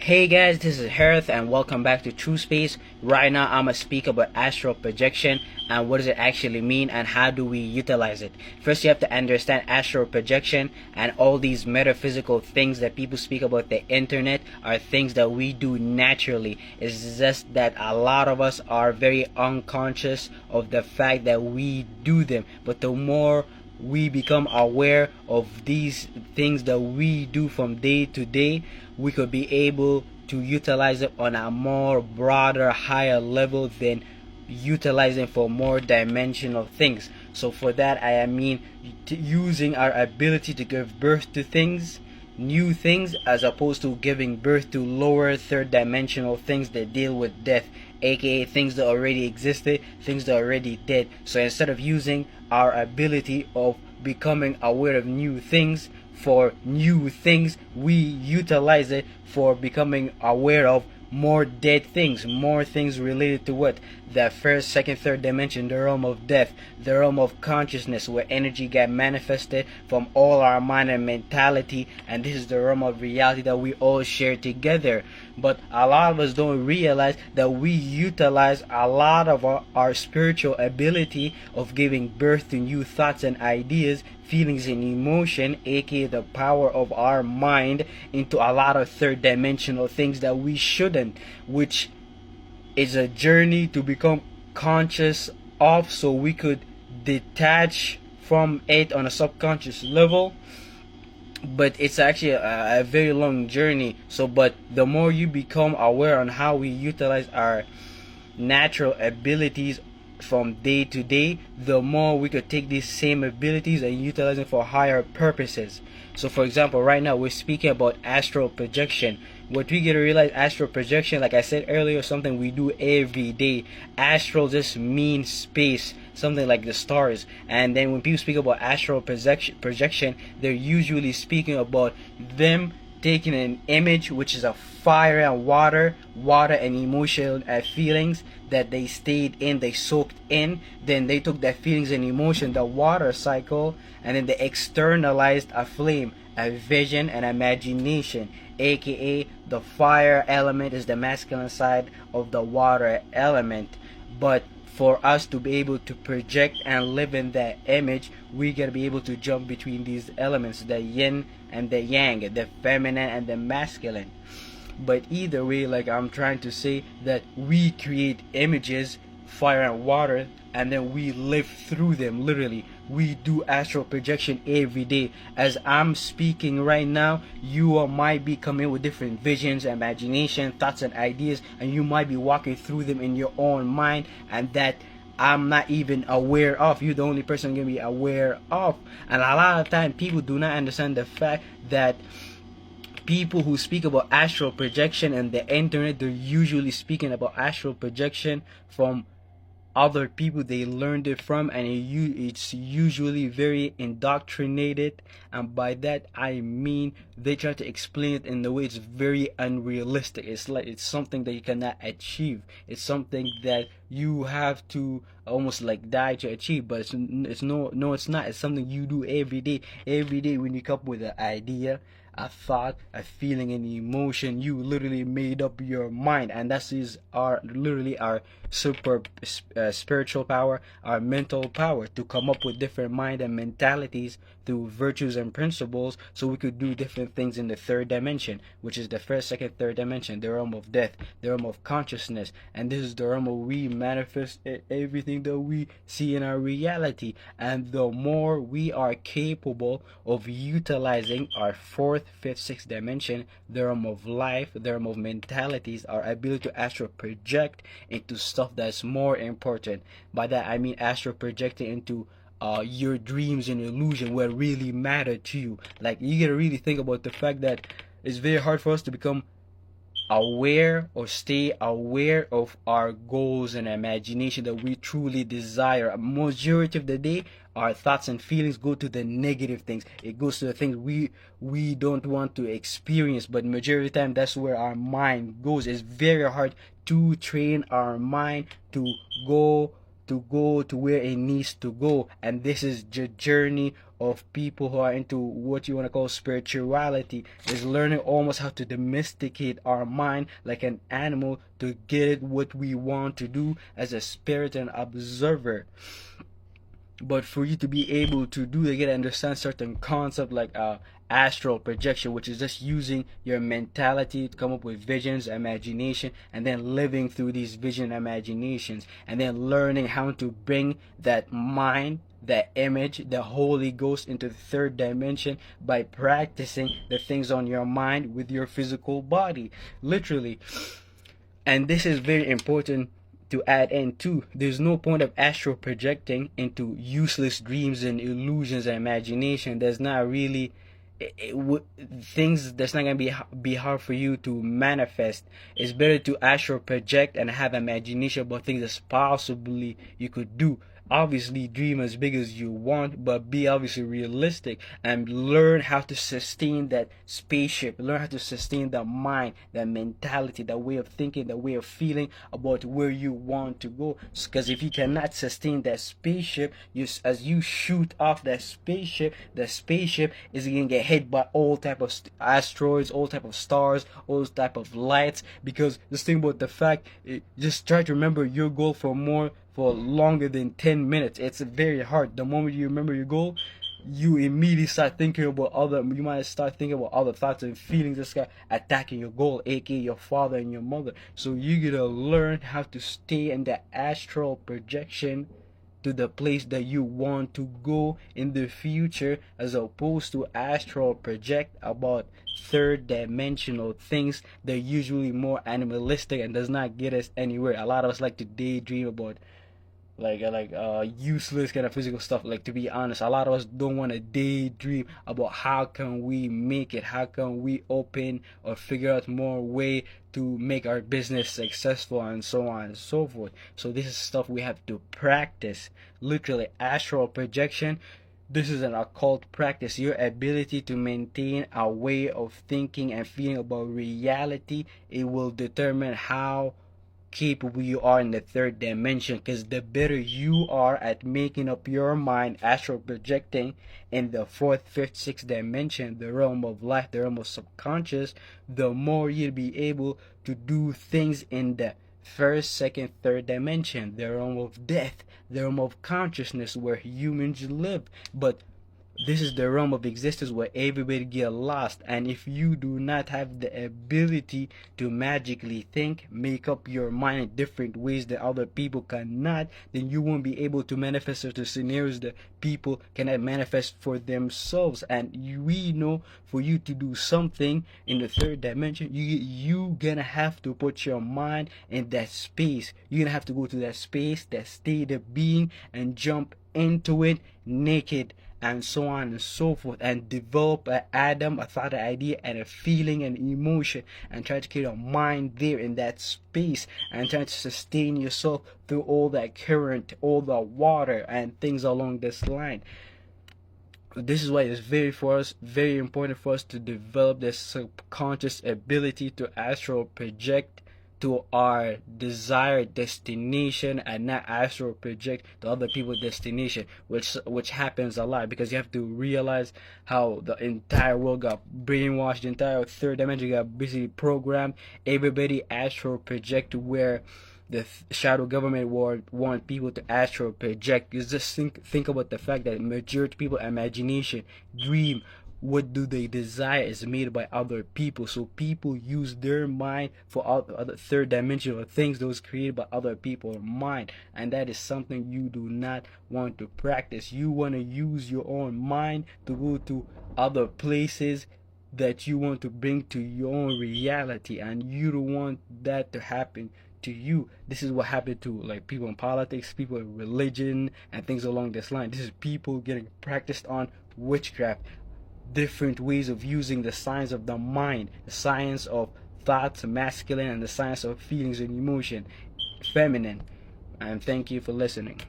Hey guys, this is Harith and welcome back to True Space. Right now I'm gonna speak about astral projection and what does it actually mean and how do we utilize it. First you have to understand astral projection and all these metaphysical things that people speak about the internet are things that we do naturally. It's just that a lot of us are very unconscious of the fact that we do them. But the more we become aware of these things that we do from day to day, we could be able to utilize it on a more broader, higher level than utilizing for more dimensional things. So for that I mean using our ability to give birth to things, new things, as opposed to giving birth to lower third dimensional things that deal with death, aka things that already existed, things that are already dead. So instead of using our ability of becoming aware of new things for new things, we utilize it for becoming aware of more dead things, more things related to what? The first, second, third dimension, the realm of death, the realm of consciousness where energy got manifested from all our mind and mentality, and this is the realm of reality that we all share together. But a lot of us don't realize that we utilize a lot of our spiritual ability of giving birth to new thoughts and ideas, feelings and emotion, aka the power of our mind, into a lot of third dimensional things that we shouldn't, which is a journey to become conscious of so we could detach from it on a subconscious level. But it's actually a very long journey. But the more you become aware on how we utilize our natural abilities from day to day, the more we could take these same abilities and utilize them for higher purposes. So for example, right now we're speaking about astral projection. What we get to realize, astral projection, like I said earlier, something we do every day. Astral just means space, something like the stars. And then when people speak about astral projection, they're usually speaking about them taking an image, which is a fire and water and emotional feelings that they stayed in, they soaked in. Then they took their feelings and emotion, the water cycle, and then they externalized a flame, a vision, and imagination, aka the fire element is the masculine side of the water element. But for us to be able to project and live in that image, we gotta be able to jump between these elements, the yin and the yang, the feminine and the masculine. But either way, like I'm trying to say, that we create images, fire and water, and then we live through them. Literally, we do astral projection every day. As I'm speaking right now, you might be coming with different visions, imagination, thoughts and ideas, and you might be walking through them in your own mind, and that I'm not even aware of. You're the only person gonna be aware of. And a lot of time people do not understand the fact that people who speak about astral projection and the internet, they're usually speaking about astral projection from other people they learned it from, and it's usually very indoctrinated. And by that I mean they try to explain it in the way it's very unrealistic. It's like it's something that you cannot achieve. It's something that you have to almost like die to achieve. But it's not. It's something you do every day. Every day when you come up with an idea, a thought, a feeling, an emotion, you literally made up your mind, and that is literally our super spiritual power, our mental power, to come up with different mind and mentalities through virtues and principles, so we could do different things in the third dimension, which is the first, second, third dimension, the realm of death, the realm of consciousness. And this is the realm where we manifest everything that we see in our reality. And the more we are capable of utilizing our fourth, fifth, sixth dimension, the realm of life, the realm of mentalities, our ability to astral project into stuff that's more important. By that I mean astral projecting into your dreams and illusion, what really matter to you. Like, you gotta really think about the fact that it's very hard for us to become aware or stay aware of our goals and imagination that we truly desire. A majority of the day, our thoughts and feelings go to the negative things. It goes to the things we don't want to experience. But majority of the time, that's where our mind goes. It's very hard to train our mind to go to go to where it needs to go. And this is the journey of people who are into what you want to call spirituality, is learning almost how to domesticate our mind like an animal to get it what we want to do as a spirit and observer. But for you to be able to do, you gotta understand certain concepts like astral projection, which is just using your mentality to come up with visions, imagination, and then living through these vision imaginations, and then learning how to bring that mind, that image, the Holy Ghost into the third dimension by practicing the things on your mind with your physical body, literally. And this is very important to add in too. There's no point of astral projecting into useless dreams and illusions and imagination. There's not really things that's not gonna be hard for you to manifest. It's better to astral project and have imagination about things that's possibly you could do. Obviously dream as big as you want, but be obviously realistic and learn how to sustain that spaceship, learn how to sustain the mind, that mentality, that way of thinking, that way of feeling about where you want to go. Because if you cannot sustain that spaceship, as you shoot off that spaceship, the spaceship is gonna get hit by all type of asteroids, all type of stars, all type of lights. Because just think about the fact, just try to remember your goal for longer than 10 minutes. It's very hard. The moment you remember your goal, you immediately start thinking about you might start thinking about other thoughts and feelings that start attacking your goal, aka your father and your mother. So you gotta learn how to stay in that astral projection to the place that you want to go in the future, as opposed to astral project about third dimensional things. They're usually more animalistic and does not get us anywhere. A lot of us like to daydream about useless kind of physical stuff. Like, to be honest, a lot of us don't want to daydream about how can we make it, how can we open or figure out more way to make our business successful, and so on and so forth. So this is stuff we have to practice. Literally, astral projection, this is an occult practice. Your ability to maintain a way of thinking and feeling about reality, it will determine how capable you are in the third dimension. Because the better you are at making up your mind astral projecting in the fourth, fifth, sixth dimension, the realm of life, the realm of subconscious, the more you'll be able to do things in the first, second, third dimension, the realm of death, the realm of consciousness where humans live. But this is the realm of existence where everybody get lost. And if you do not have the ability to magically think, make up your mind in different ways that other people cannot, then you won't be able to manifest certain scenarios that people cannot manifest for themselves. And we know for you to do something in the third dimension, you gonna have to put your mind in that space. You're gonna have to go to that space, that state of being, and jump into it naked, and so on and so forth, and develop an atom, a thought, an idea, and a feeling and emotion, and try to create a mind there in that space, and try to sustain yourself through all that current, all the water, and things along this line. This is why it's very important for us to develop this subconscious ability to astral project to our desired destination, and not astral project to other people's destination, which happens a lot. Because you have to realize how the entire world got brainwashed, the entire third dimension got basically programmed. Everybody astral project to where the shadow government want people to astral project. You just think about the fact that majority of people imagination, dream, what do they desire is made by other people. So people use their mind for other third dimensional things that was created by other people's mind, and that is something you do not want to practice. You want to use your own mind to go to other places that you want to bring to your own reality, and you don't want that to happen to you. This is what happened to like people in politics, people in religion, and things along this line. This is people getting practiced on witchcraft, different ways of using the science of the mind, the science of thoughts, masculine, and the science of feelings and emotion, feminine. And thank you for listening.